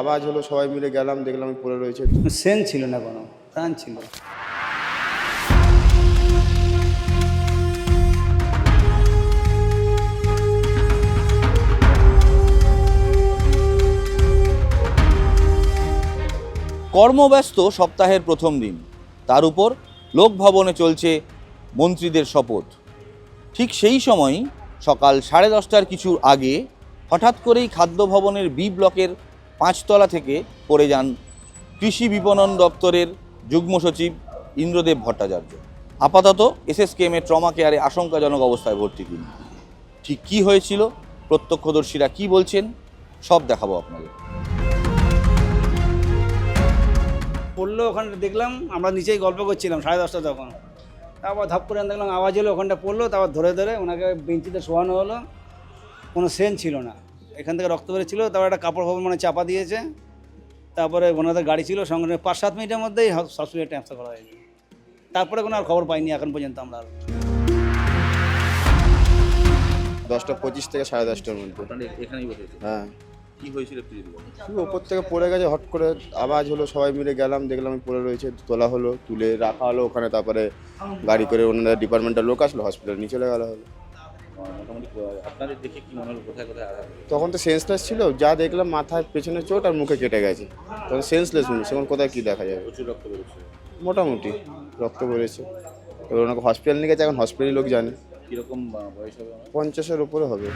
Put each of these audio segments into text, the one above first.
আওয়াজ হলো, সবাই মিলে গেলাম, দেখলাম পড়ে রয়েছে। সেন ছিল না, কোনো প্রাণ ছিল। কর্মব্যস্ত সপ্তাহের প্রথম দিন, তার উপর লোকভবনে চলছে মন্ত্রীদের শপথ। ঠিক সেই সময়ই সকাল 10:30টার কিছু আগে হঠাৎ করেই খাদ্য ভবনের বি ব্লকের 5তলা থেকে পড়ে যান কৃষি বিপণন দপ্তরের যুগ্ম সচিব ইন্দ্রদেব ভট্টাচার্য। আপাতত এসএসকেএমের ট্রমা কেয়ারে আশঙ্কাজনক অবস্থায় ভর্তি তিনি। ঠিক কী হয়েছিল, প্রত্যক্ষদর্শীরা কি বলছেন, সব দেখাবো আপনাদের। পড়লো ওখানে, দেখলাম আমরা নিচেই গল্প করছিলাম 10:30 তখন। তারপর ধাপ করে দেখলাম আওয়াজ হলো, ওখানটা পড়লো। তারপর ধরে ধরে ওনাকে বেঞ্চিতে শোয়ানো হলো। কোনো সেন ছিল না, এখান থেকে রক্ত বেরোচ্ছিল। তারপর একটা কাপড় ফাপড় মানে চাপা দিয়েছে। তারপরে ওনাদের গাড়ি ছিল সঙ্গে, 5-7 মিনিটের মধ্যেই হসপিটালে ট্রান্সফার করা হয়েছে। তারপরে কোনো আর খবর পাইনি এখন পর্যন্ত আমরা। আর 10:25 থেকে 10:30টার মধ্যে। এখানেই বসেছে? হ্যাঁ। কি হয়েছিল একটু যদি বলেন। শুধু ওপর থেকে পড়ে গেছে, হট করে আওয়াজ হলো, সবাই মিলে গেলাম, দেখলাম পড়ে রয়েছে। তোলা হলো, তুলে রাখা হলো ওখানে। তারপরে গাড়ি করে ওনাদের ডিপার্টমেন্টের লোক আসলো, হসপিটালে নিয়ে চলে গেল হলো। মোটামুটি আপনাদের দেখে কি মনে হলো, কোথায় কোথায় আঘাত? তখন তো সেন্সলেস ছিল, যা দেখলাম মাথায় পেছনে চোট আর মুখে কেটে গেছে। তখন সেন্সলেস হয়নি, সেখানে কোথায় কী দেখা যাবে। প্রচুর রক্ত বেরোচ্ছে? মোটামুটি রক্ত বেরোচ্ছে। এবার ওনাকে হসপিটাল নিয়ে গেছে, এখন হসপিটালের লোক জানে। কীরকম বয়স হবে? 50-এর উপরে হবে।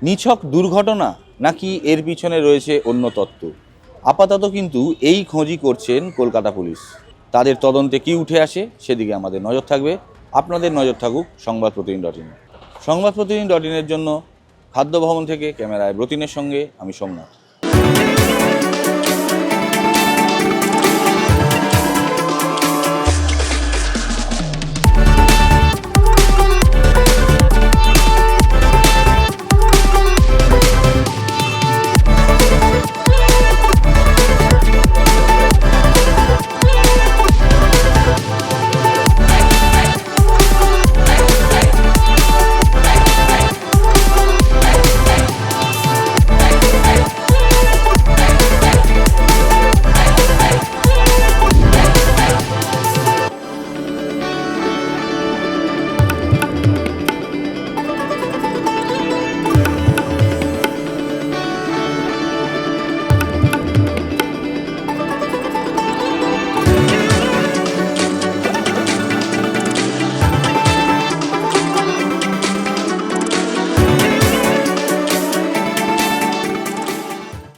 নিছক দুর্ঘটনা নাকি এর পিছনে রয়েছে অন্য তত্ত্ব? আপাতত কিন্তু এই খোঁজই করছেন কলকাতা পুলিশ। তাদের তদন্তে কি উঠে আসে সেদিকে আমাদের নজর থাকবে। আপনাদের নজর থাকুক সংবাদপ্রতিদিন.in। সংবাদপ্রতিদিন.in-এর জন্য খাদ্য ভবন থেকে ক্যামেরায় ব্রতিনের সঙ্গে আমি সোমনাথ।